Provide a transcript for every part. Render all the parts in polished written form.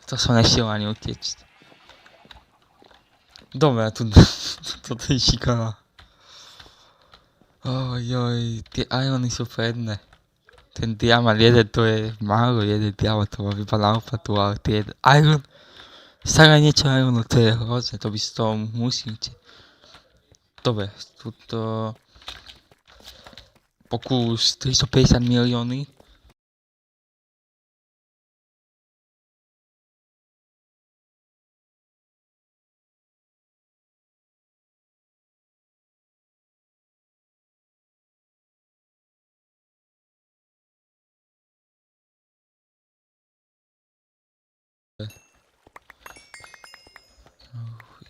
To som nešiel ani utiecť. Dobre, toto je šikana. Ojoj, tie iony sú predné. Ten diamant jeden to je málo, jeden diamant to má vypadá na opatu, ale tie iron... Staré niečo ironu, to je hrozné, to by z toho musíte. Dobre, tuto... Pokus 350 milióny.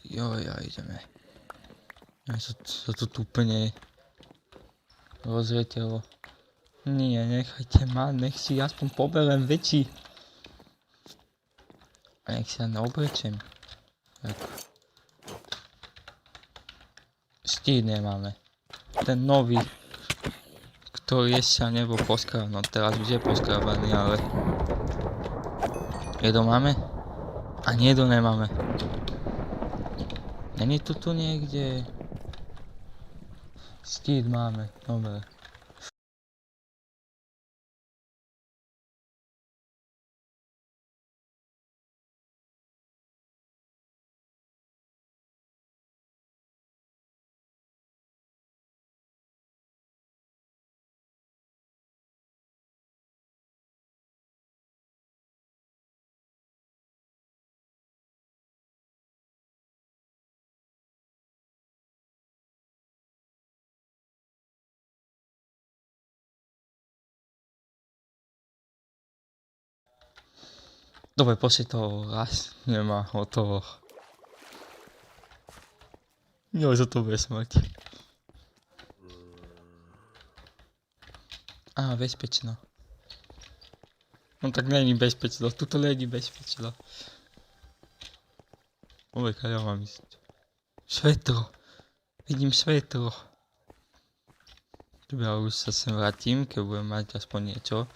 Joj, ideme. Sa to tu úplne rozletelo. Nie, nechajte ma, nech si aspoň poberem veci. A nech sa neoblečem. Tak. Stíl nemáme. Ten nový, ktorý ešte nebol poskrávaný, no teraz už je poskrávaný, ale... Jedno máme? A jedno nemáme. Není to tu niekde? Stíl máme, dobre. Dobre, pošli toho raz, nemá hotovo. Jo, za to bude smrť. Á, bezpečno. No tak není bezpečno, tuto není bezpečno. Dobre, kam ja mám ísť? Svetlo. Vidím svetlo. Dobre, ja už sa sem vrátim, keď budem mať aspoň niečo.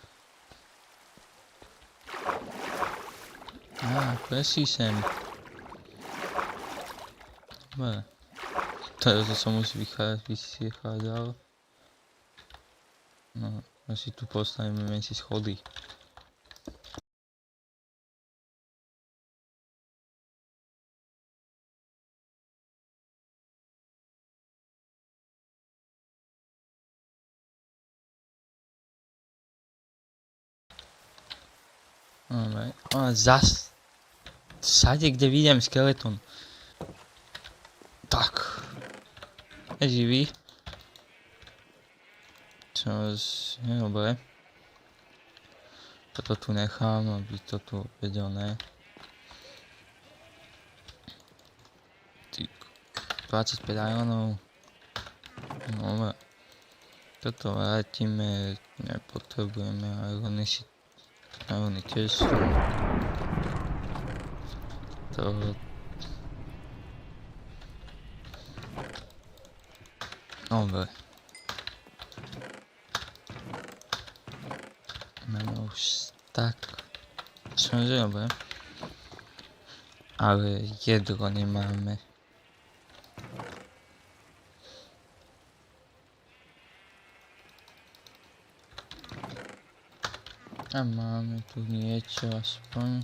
Á, presí sem. Dobre. Teraz som už vychádzal. No, asi tu postavíme menší schody. Dobre, a zas. Všade, kde vidím skeleton. Tak. Je živý. Čož je dobré. Toto tu nechám, aby to tu vedel, ne. 25 ironov. Dobre. Toto vrátime, nepotrebujeme irony si... Irony tiež sú. To... Dobre. Máme už tak. Čože dobre. Ale jedro nemáme. A máme tu niečo aspoň.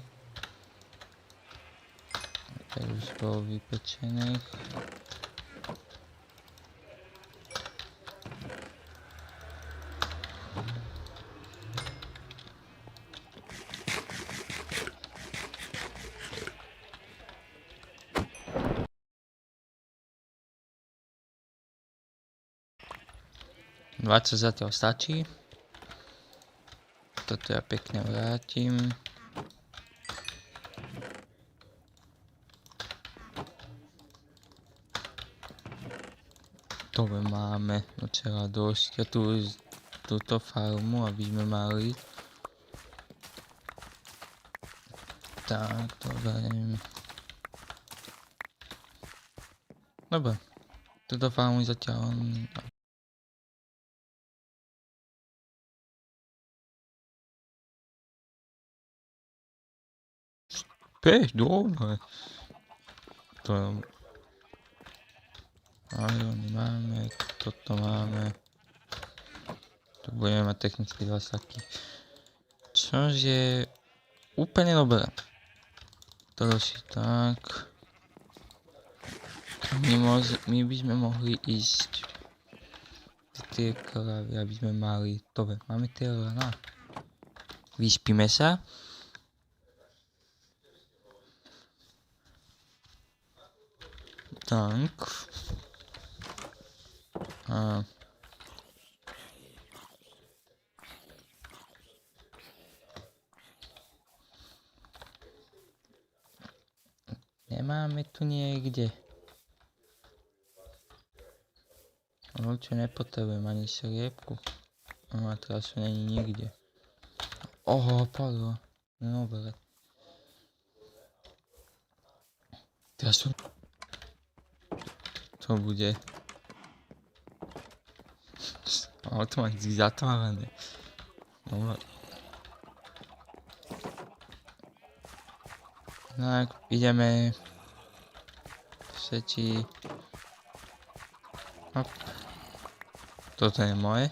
To už bolo vypečených. Dvadsať zatiaľ stačí. Toto ja pekne vrátim. Dobre, máme docela dosť. Ja tu túto farmu, aby sme mali. Tak, dobre. Dobre. Túto farmu zatiaľ dobre. To... Irony máme, toto máme. Tu budeme mať technicky 2 saky. Čož je úplne dobré. To došli tak. My by sme mohli ísť tie kravy, aby sme mali... Dobre, máme tie rana. Vyspíme sa. Tak. A... Nemáme tu niekde. Určite nepotrebujem ani sliepku. A teraz tu není nikde. Oho, padlo. Dobre. Teraz tu... To bude... Automaticky zatvárané. Dobre. Tak, ideme... Všetci... Hop. Toto je moje.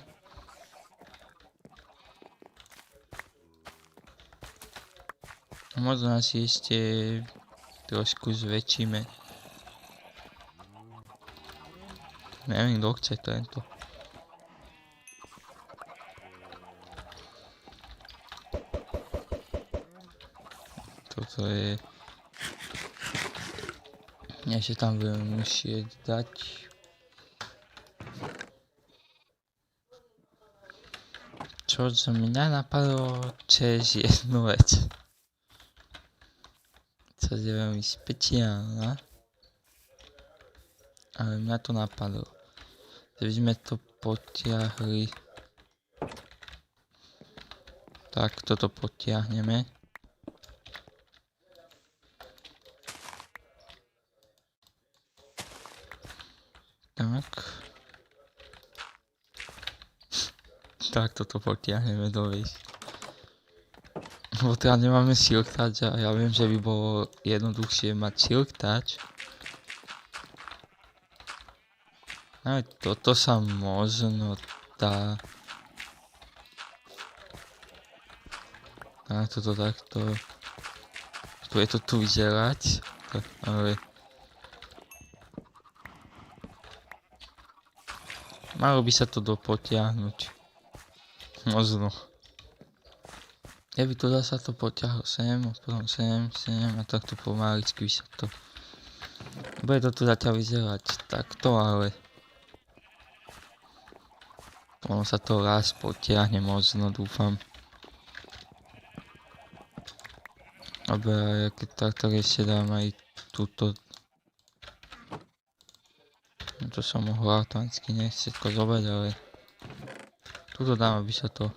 Možno asi ešte trošku zväčšíme. Neviem, kto chce tento. Toto je... Ešte tam budem musieť dať... Čo mňa napadlo cez jednu vec. Čo je veľmi špeciálna. Ale mňa to napadlo. Že by sme to potiahli. Tak, toto potiahneme. Tak. Tak toto potiahneme do výš. Lebo teda nemáme silk touch a ja viem, že by bolo jednoduchšie mať silk touch. Ale toto sa možno dá. A toto takto. Bude to tu vyzerať. Ale... Malo by sa to dopotiahnuť. Možno. Ja by to zasa to potiahol sem, a potom sem a takto pomaličky by sa to... Bude to tu zatiaľ vyzerať takto, ale... Ono sa to raz potiahne možno, dúfam. Dobre, keď takto ešte dám aj túto... To som mohol automaticky všetko zobrať, ale... Tuto dám, aby sa to...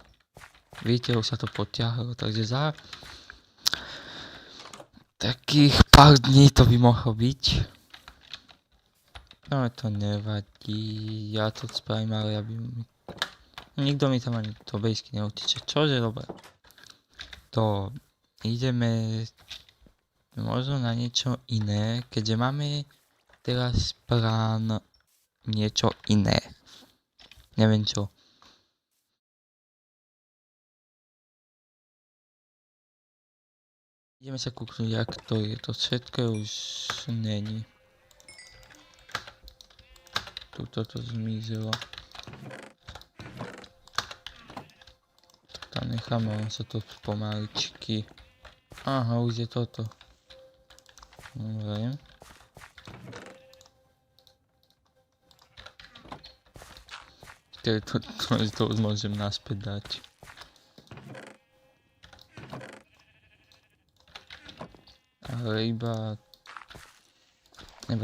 Vidíte, už sa to potiahlo, takže za... Takých pár dní to by mohlo byť. No to nevadí, ja to spravím, ale aby mi... Nikto mi tam ani to bejsky neuteče, čože dobre. To... Ideme... Možno na niečo iné, keďže máme teraz plán niečo iné. Neviem čo. Ideme sa kúknúť, jak to je. To všetko už není. Tuto to zmizlo. Tam necháme, len sa to pomaličky. Aha, už je toto. Dobre. To už môžem naspäť dať. Ale iba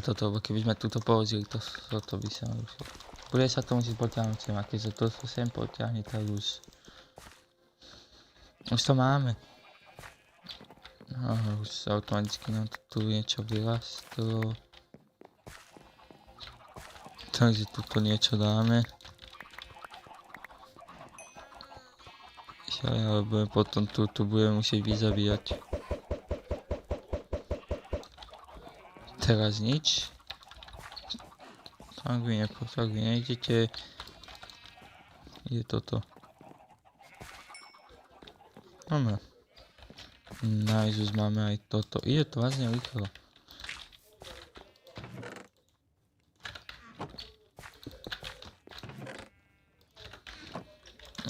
toto, lebo keby sme túto položili, toto by sa narušilo. Bude sa to musieť potiahnuť sem, a keďže to sem potiahne, tak už to máme. Aha, už sa automaticky nám tu niečo vyrastlo. Takže tuto niečo dáme. Ale potom tu budeme musieť vyzabíjať. teraz nič. Tak vy nejdete. Je toto. Áno. Nice, už máme aj toto. Ide to vlastne rýchlo.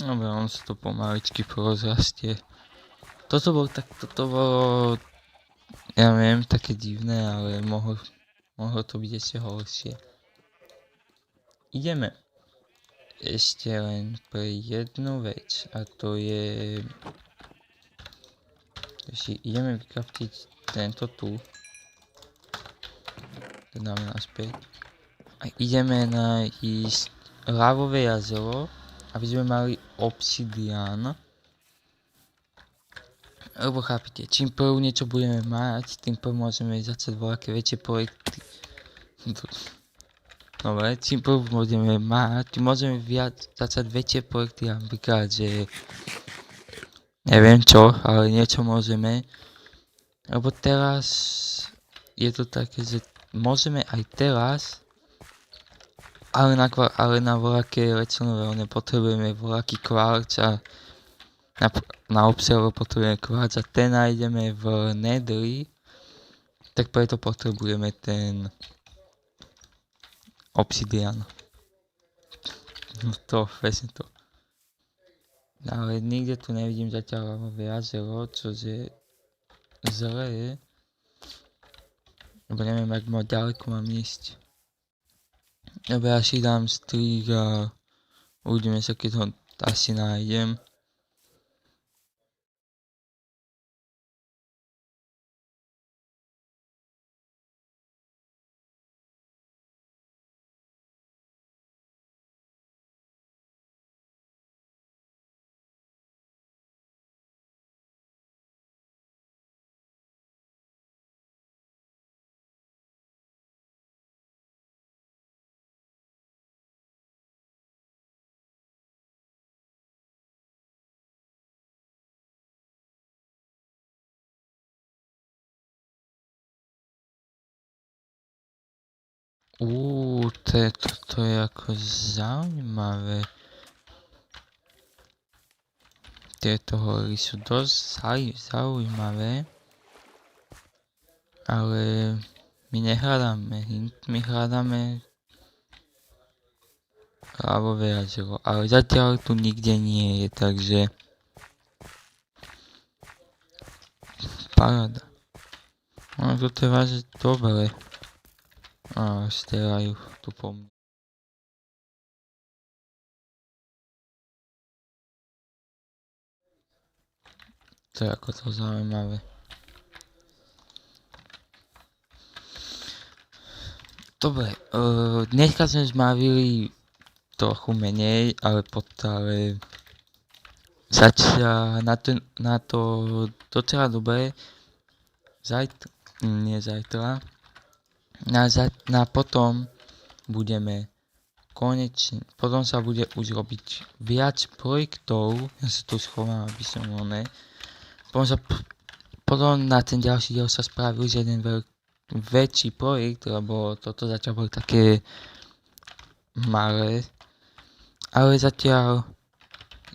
Dobre, on sa to pomaličky porozrastie. Toto bolo, ja viem, také divné, ale mohlo to byť ešte horšie. Ideme ešte len pre jednu vec a to je... ideme vykraftiť tento tu. To dáme naspäť. A ideme ísť lávové jazero, aby sme mali obsidián. Lebo chápete, čím prv niečo budeme mať, tým prv môžeme začať voľaké väčšie projekty. Dobre, čím prv budeme mať, môžeme začať väčšie projekty, napríklad, že neviem čo, ale niečo môžeme. Lebo teraz je to také, že môžeme aj teraz, ale na voľaké redstoneové nepotrebujeme voľaký kvarc a na observer potrebujeme kvarc a ten nájdeme v Netherri, tak preto potrebujeme ten obsidian. No to, presne to. Ale nikde tu nevidím zatiaľ lávové jazero, čože zlé. Lebo neviem, jak ďaleko mám ísť. Dobre, ja si dám strik a uvidíme sa, keď ho asi nájdem. To je ako zaujímavé. Tieto hory sú dosť zaujímavé. Ale my nehľadáme hint, my hľadáme lávové jazero. Ale zatiaľ tu nikde nie je, takže paráda. No toto je vážne dobre. A stelajú tu po mne. To je ako to zaujímavé. Dobre, dneska sme zmavili trochu menej, ale začal na to docela dobre. Na potom budeme konečne, potom sa bude už robiť viac projektov, ja sa tu schovám, aby som potom na ten ďalší diel sa spravil už jeden väčší projekt, lebo toto zatiaľ boli také malé, ale zatiaľ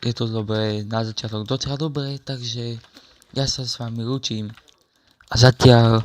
je to dobré, na začiatok docela dobré, takže ja sa s vami lúčim a zatiaľ